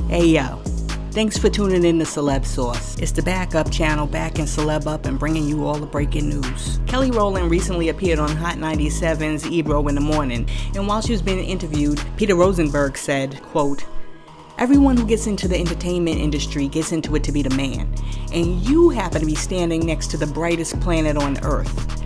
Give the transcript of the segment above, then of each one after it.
Hey yo, thanks for tuning in to Celeb Sauce. It's the backup channel backing Celeb up and bringing you all the breaking news. Kelly Rowland recently appeared on Hot 97's Ebro in the Morning, and while she was being interviewed, Peter Rosenberg said, quote, "Everyone who gets into the entertainment industry gets into it to be the man, and you happen to be standing next to the brightest planet on Earth."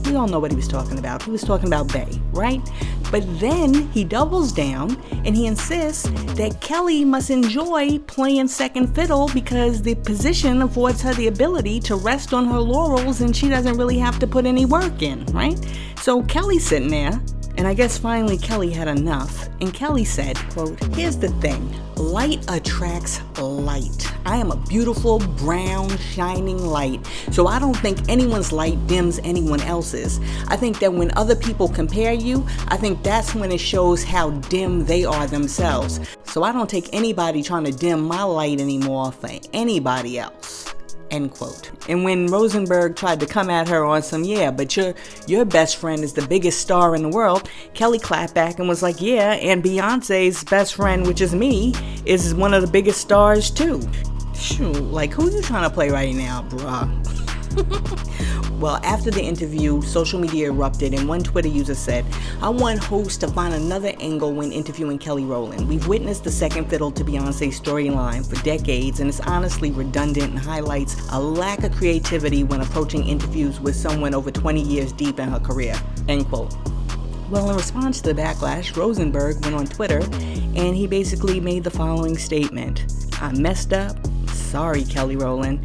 We all know what he was talking about. He was talking about Bay, right? But then he doubles down and he insists that Kelly must enjoy playing second fiddle because the position affords her the ability to rest on her laurels and she doesn't really have to put any work in, right? So Kelly's sitting there, and I guess finally Kelly had enough. And Kelly said, quote, "Here's the thing, light attracts light. I am a beautiful, brown, shining light. So I don't think anyone's light dims anyone else's. I think that when other people compare you, I think that's when it shows how dim they are themselves. So I don't take anybody trying to dim my light anymore for anybody else." End quote. And when Rosenberg tried to come at her on some, but your best friend is the biggest star in the world, Kelly clapped back and was like, yeah, and Beyonce's best friend, which is me, is one of the biggest stars too. Shoot, like who you trying to play right now, bruh? Well, after the interview, social media erupted and one Twitter user said, "I want hosts to find another angle when interviewing Kelly Rowland. We've witnessed the second fiddle to Beyonce's storyline for decades and it's honestly redundant and highlights a lack of creativity when approaching interviews with someone over 20 years deep in her career." End quote. Well, in response to the backlash, Rosenberg went on Twitter and he basically made the following statement. "I messed up. Sorry, Kelly Rowland."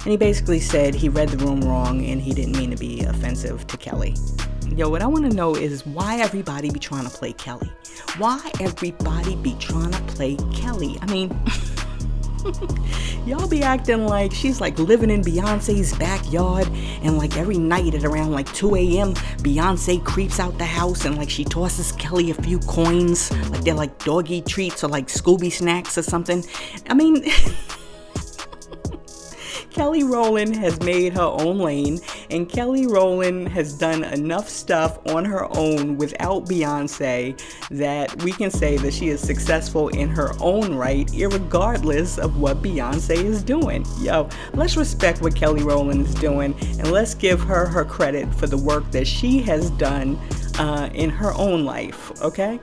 And he basically said he read the room wrong and he didn't mean to be offensive to Kelly. Yo, what I want to know is why everybody be trying to play Kelly? Why everybody be trying to play Kelly? I mean, y'all be acting like she's like living in Beyonce's backyard and like every night at around like 2 a.m. Beyonce creeps out the house and like she tosses Kelly a few coins like they're like doggy treats or like Scooby snacks or something. I mean... Kelly Rowland has made her own lane, and Kelly Rowland has done enough stuff on her own without Beyonce that we can say that she is successful in her own right, irregardless of what Beyonce is doing. Yo, let's respect what Kelly Rowland is doing, and let's give her her credit for the work that she has done in her own life, okay?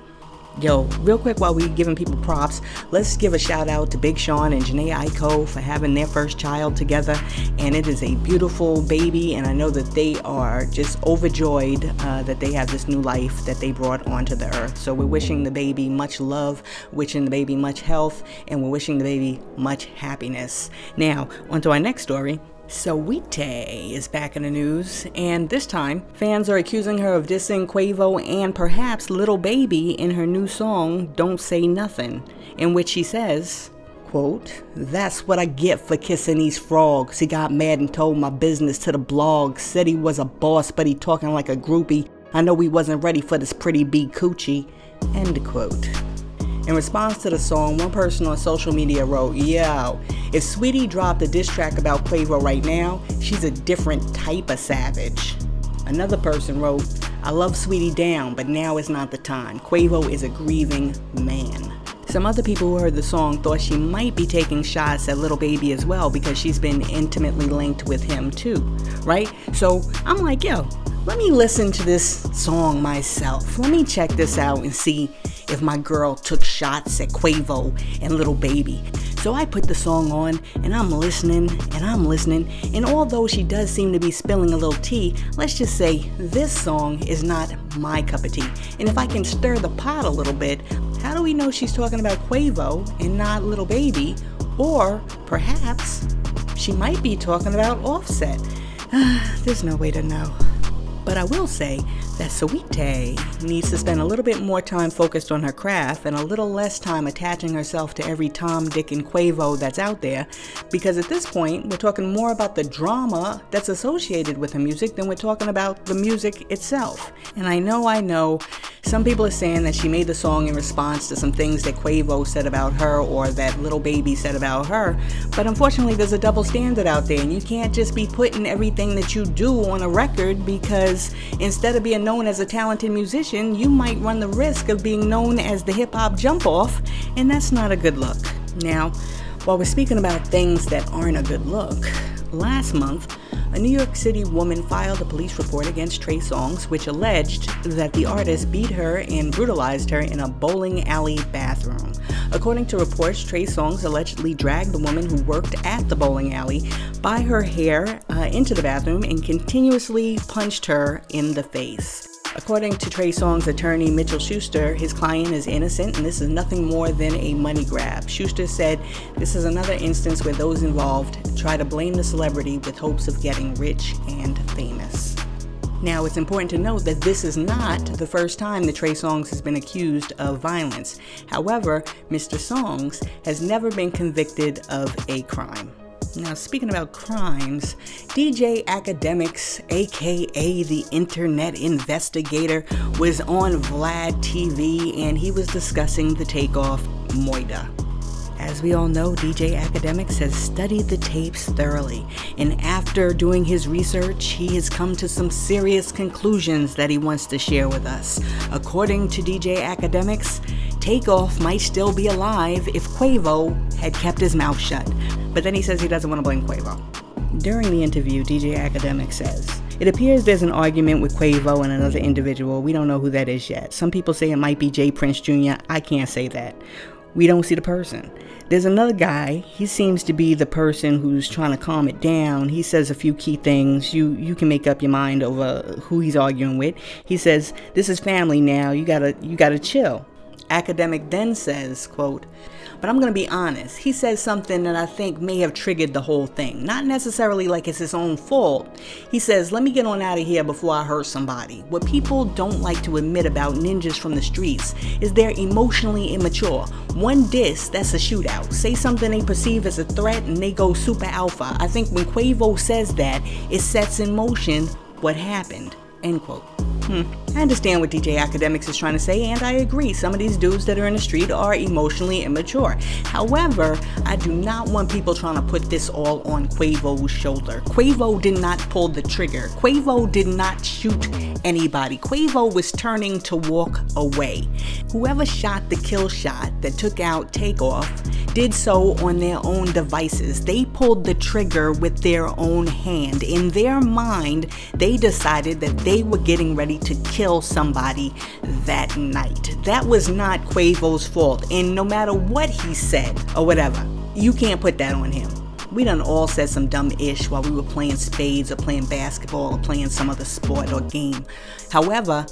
Yo, real quick while we giving people props, let's give a shout out to Big Sean and DjAkadęmiks for having their first child together, and it is a beautiful baby, and I know that they are just overjoyed that they have this new life that they brought onto the earth. So we're wishing the baby much love, wishing the baby much health, and we're wishing the baby much happiness. Now, on to our next story. Saweetie is back in the news, and this time, fans are accusing her of dissing Quavo and perhaps Lil Baby in her new song, Don't Say Nothing, in which she says, quote, "That's what I get for kissing these frogs. He got mad and told my business to the blog, said he was a boss, but he talking like a groupie. I know he wasn't ready for this pretty big coochie." End quote. In response to the song, one person on social media wrote, "Yo, if Saweetie dropped a diss track about Quavo right now, she's a different type of savage." Another person wrote, "I love Saweetie down, but now is not the time. Quavo is a grieving man." Some other people who heard the song thought she might be taking shots at Lil Baby as well because she's been intimately linked with him too, right? So I'm like, yo, let me listen to this song myself. Let me check this out and see if my girl took shots at Quavo and Lil Baby. So I put the song on and I'm listening, and although she does seem to be spilling a little tea, let's just say this song is not my cup of tea. And if I can stir the pot a little bit, how do we know she's talking about Quavo and not Lil Baby? Or perhaps she might be talking about Offset. There's no way to know. But I will say that Saweetie needs to spend a little bit more time focused on her craft and a little less time attaching herself to every Tom, Dick, and Quavo that's out there, because at this point, we're talking more about the drama that's associated with her music than we're talking about the music itself. And I know, some people are saying that she made the song in response to some things that Quavo said about her or that Lil Baby said about her, but unfortunately there's a double standard out there, and you can't just be putting everything that you do on a record, because instead of being known as a talented musician, you might run the risk of being known as the hip-hop jump-off, and that's not a good look. Now, while we're speaking about things that aren't a good look, last month, a New York City woman filed a police report against Trey Songz, which alleged that the artist beat her and brutalized her in a bowling alley bathroom. According to reports, Trey Songz allegedly dragged the woman who worked at the bowling alley by her hair into the bathroom and continuously punched her in the face. According to Trey Songz' attorney Mitchell Schuster, his client is innocent and this is nothing more than a money grab. Schuster said this is another instance where those involved try to blame the celebrity with hopes of getting rich and famous. Now, it's important to note that this is not the first time that Trey Songz has been accused of violence. However, Mr. Songz has never been convicted of a crime. Now, speaking about crimes, DjAkadęmiks, aka the Internet Investigator, was on Vlad TV and he was discussing the Takeoff moida. As we all know, DjAkadęmiks has studied the tapes thoroughly, and after doing his research, he has come to some serious conclusions that he wants to share with us. According to DjAkadęmiks, Takeoff might still be alive if Quavo had kept his mouth shut, but then he says he doesn't want to blame Quavo. During the interview, DjAkadęmiks says, "It appears there's an argument with Quavo and another individual. We don't know who that is yet. Some people say it might be J. Prince Jr. I can't say that. We don't see the person. There's another guy. He seems to be the person who's trying to calm it down. He says a few key things. You can make up your mind over who he's arguing with. He says, this is family now. You gotta chill." Akademiks then says, quote, "But I'm going to be honest. He says something that I think may have triggered the whole thing. Not necessarily like it's his own fault. He says, let me get on out of here before I hurt somebody. What people don't like to admit about ninjas from the streets is they're emotionally immature. One diss, that's a shootout. Say something they perceive as a threat and they go super alpha. I think when Quavo says that, it sets in motion what happened." End quote. I understand what DjAkadęmiks is trying to say, and I agree. Some of these dudes that are in the street are emotionally immature. However, I do not want people trying to put this all on Quavo's shoulder. Quavo did not pull the trigger. Quavo did not shoot anybody. Quavo was turning to walk away. Whoever shot the kill shot that took out Takeoff did so on their own devices. They pulled the trigger with their own hand. In their mind, they decided that they were getting ready to kill somebody that night. That was not Quavo's fault, and no matter what he said or whatever, you can't put that on him. We done all said some dumb ish while we were playing spades or playing basketball or playing some other sport or game. However,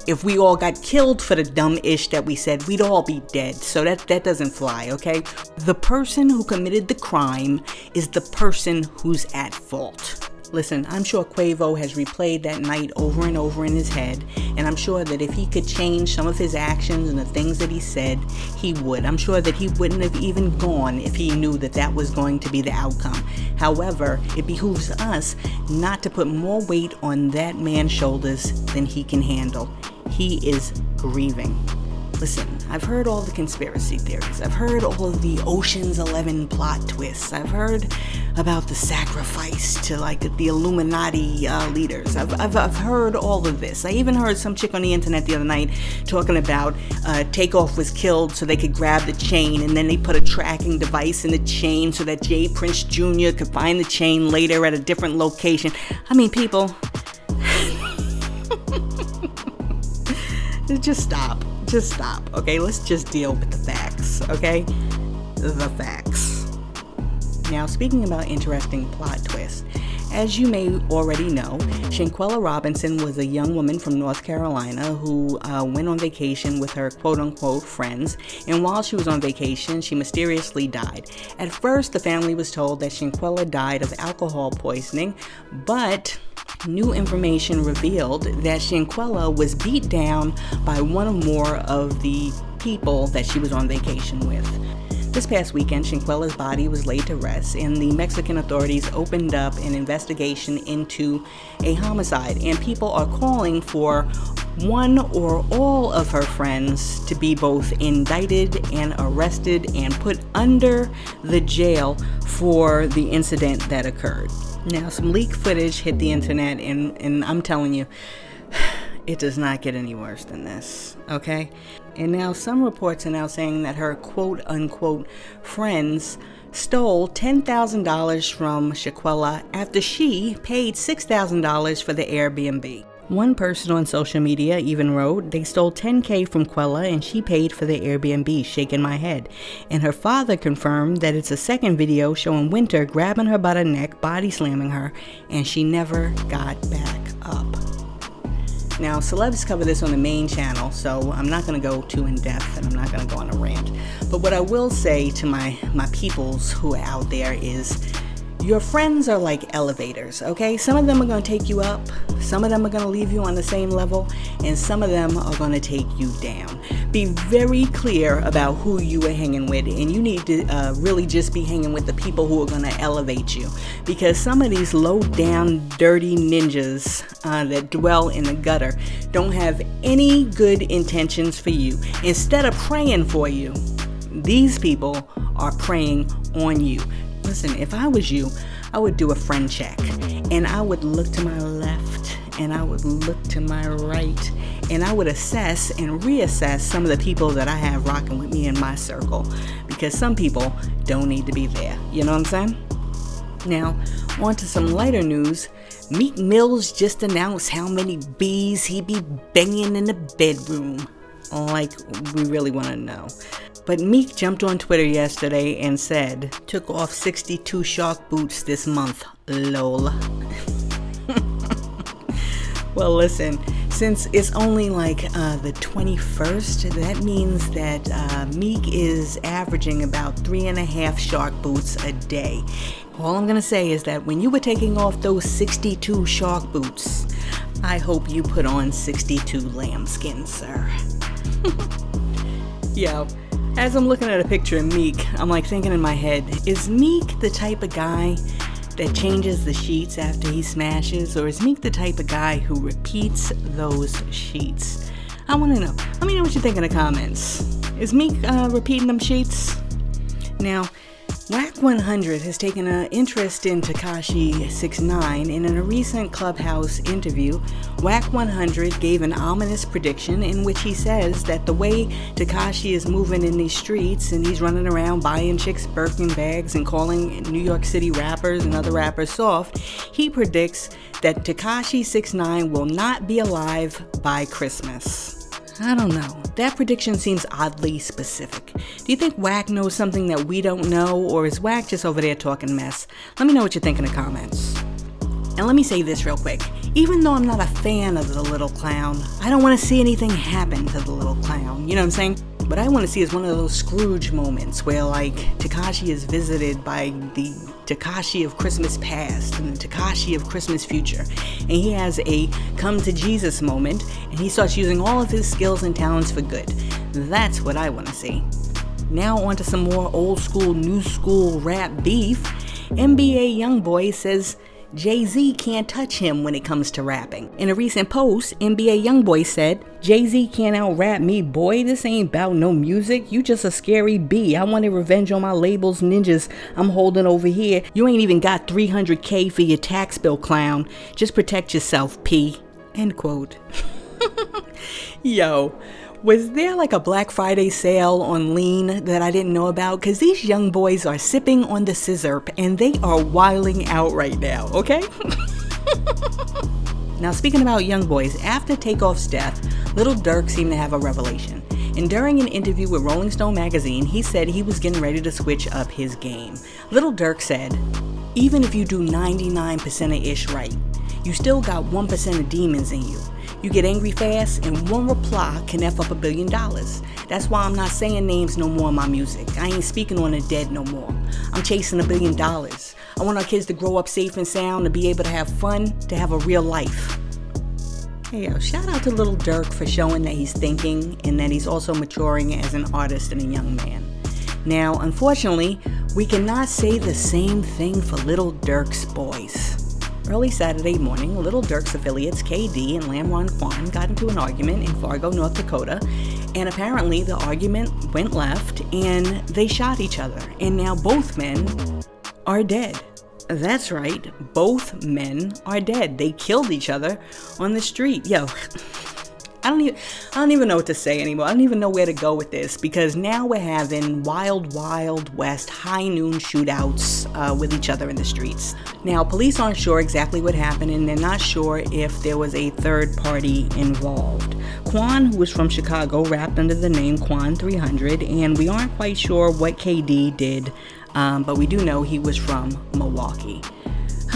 if we all got killed for the dumb ish that we said, we'd all be dead. So that doesn't fly, okay? The person who committed the crime is the person who's at fault. Listen, I'm sure Quavo has replayed that night over and over in his head, and I'm sure that if he could change some of his actions and the things that he said, he would. I'm sure that he wouldn't have even gone if he knew that that was going to be the outcome. However, it behooves us not to put more weight on that man's shoulders than he can handle. He is grieving. Listen, I've heard all the conspiracy theories. I've heard all of the Ocean's 11 plot twists. I've heard about the sacrifice to like the Illuminati leaders. I've heard all of this. I even heard some chick on the internet the other night talking about Takeoff was killed so they could grab the chain, and then they put a tracking device in the chain so that J. Prince Jr. could find the chain later at a different location. I mean, people, just stop. Just stop, okay? Let's just deal with the facts, okay? The facts. Now, speaking about interesting plot twists, as you may already know, Shanquella Robinson was a young woman from North Carolina who went on vacation with her quote-unquote friends, and while she was on vacation, she mysteriously died. At first, the family was told that Shanquella died of alcohol poisoning, but new information revealed that Shanquella was beat down by one or more of the people that she was on vacation with. This past weekend, Shanquella's body was laid to rest, and the Mexican authorities opened up an investigation into a homicide, and people are calling for one or all of her friends to be both indicted and arrested and put under the jail for the incident that occurred. Now, some leaked footage hit the internet, and I'm telling you, it does not get any worse than this, okay? And now some reports are now saying that her quote-unquote friends stole $10,000 from Shanquella after she paid $6,000 for the Airbnb. One person on social media even wrote, they stole $10K from Quella and she paid for the Airbnb, shaking my head. And her father confirmed that it's a second video showing Winter grabbing her by the neck, body slamming her, and she never got back up. Now, celebs cover this on the main channel, so I'm not going to go too in depth and I'm not going to go on a rant. But what I will say to my peoples who are out there is, your friends are like elevators, okay? Some of them are going to take you up, some of them are going to leave you on the same level, and some of them are going to take you down. Be very clear about who you are hanging with, and you need to really just be hanging with the people who are going to elevate you, because some of these low down dirty ninjas that dwell in the gutter don't have any good intentions for you. Instead of praying for you, these people are preying on you. Listen, if I was you, I would do a friend check, and I would look to my left and I would look to my right, and I would assess and reassess some of the people that I have rocking with me in my circle, because some people don't need to be there. You know what I'm saying? Now, on to some lighter news. Meek Mill's just announced how many bees he be banging in the bedroom. Like, we really want to know. But Meek jumped on Twitter yesterday and said, took off 62 shark boots this month, lol. Well, listen, since it's only like the 21st, that means that Meek is averaging about 3.5 shark boots a day. All I'm gonna say is that when you were taking off those 62 shark boots, I hope you put on 62 lambskins, sir. Yo, as I'm looking at a picture of Meek, I'm like thinking in my head, is Meek the type of guy that changes the sheets after he smashes, or is Meek the type of guy who repeats those sheets? I want to know. Let me know what you think in the comments. Is Meek repeating them sheets? Now, Wack100 has taken an interest in Tekashi 6ix9ine, and in a recent Clubhouse interview, Wack100 gave an ominous prediction in which he says that the way Tekashi is moving in these streets and he's running around buying chicks Birkin bags and calling New York City rappers and other rappers soft, he predicts that Tekashi 6ix9ine will not be alive by Christmas. I don't know. That prediction seems oddly specific. Do you think Wack knows something that we don't know, or is Wack just over there talking mess? Let me know what you think in the comments. And let me say this real quick. Even though I'm not a fan of the little clown, I don't want to see anything happen to the little clown. You know what I'm saying? What I want to see is one of those Scrooge moments where, like, Tekashi is visited by the Tekashi of Christmas past and the Tekashi of Christmas future, and he has a come to Jesus moment, and he starts using all of his skills and talents for good. That's what I want to see. Now on to some more old school, new school rap beef. NBA YoungBoy says Jay-Z can't touch him when it comes to rapping. In a recent post, NBA YoungBoy said, Jay-Z can't out-rap me, boy. This ain't about no music. You just a scary bee. I wanted revenge on my labels ninjas I'm holding over here. You ain't even got $300K for your tax bill, clown. Just protect yourself, P. End quote. Yo, was there like a Black Friday sale on lean that I didn't know about? Because these young boys are sipping on the scissorp and they are wilding out right now, okay? Now, speaking about young boys, after Takeoff's death, Lil Durk seemed to have a revelation. And during an interview with Rolling Stone magazine, he said he was getting ready to switch up his game. Lil Durk said, even if you do 99% of ish right, you still got 1% of demons in you. You get angry fast, and one reply can F up $1 billion. That's why I'm not saying names no more in my music. I ain't speaking on the dead no more. I'm chasing $1 billion. I want our kids to grow up safe and sound, to be able to have fun, to have a real life. Hey, yo, shout out to Lil Durk for showing that he's thinking and that he's also maturing as an artist and a young man. Now, unfortunately, we cannot say the same thing for Lil Durk's boys. Early Saturday morning, Lil Durk's affiliates KD and Lamron Quan got into an argument in Fargo, North Dakota, and apparently the argument went left and they shot each other, and now both men are dead. That's right, both men are dead. They killed each other on the street. Yo, I don't even know what to say anymore. I don't even know where to go with this, because now we're having wild west high noon shootouts with each other in the streets. Now, police aren't sure exactly what happened, and they're not sure if there was a third party involved. Quan, who was from Chicago, rapped under the name Wack100, and we aren't quite sure what KD did, but we do know he was from Milwaukee.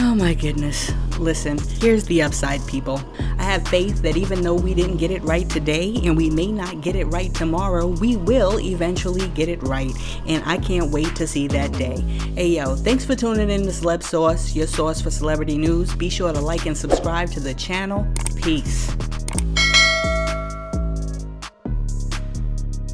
Oh my goodness. Listen, here's the upside, people. I have faith that even though we didn't get it right today, and we may not get it right tomorrow, we will eventually get it right. And I can't wait to see that day. Hey yo, thanks for tuning in to Celeb Sauce, your source for celebrity news. Be sure to like and subscribe to the channel. Peace.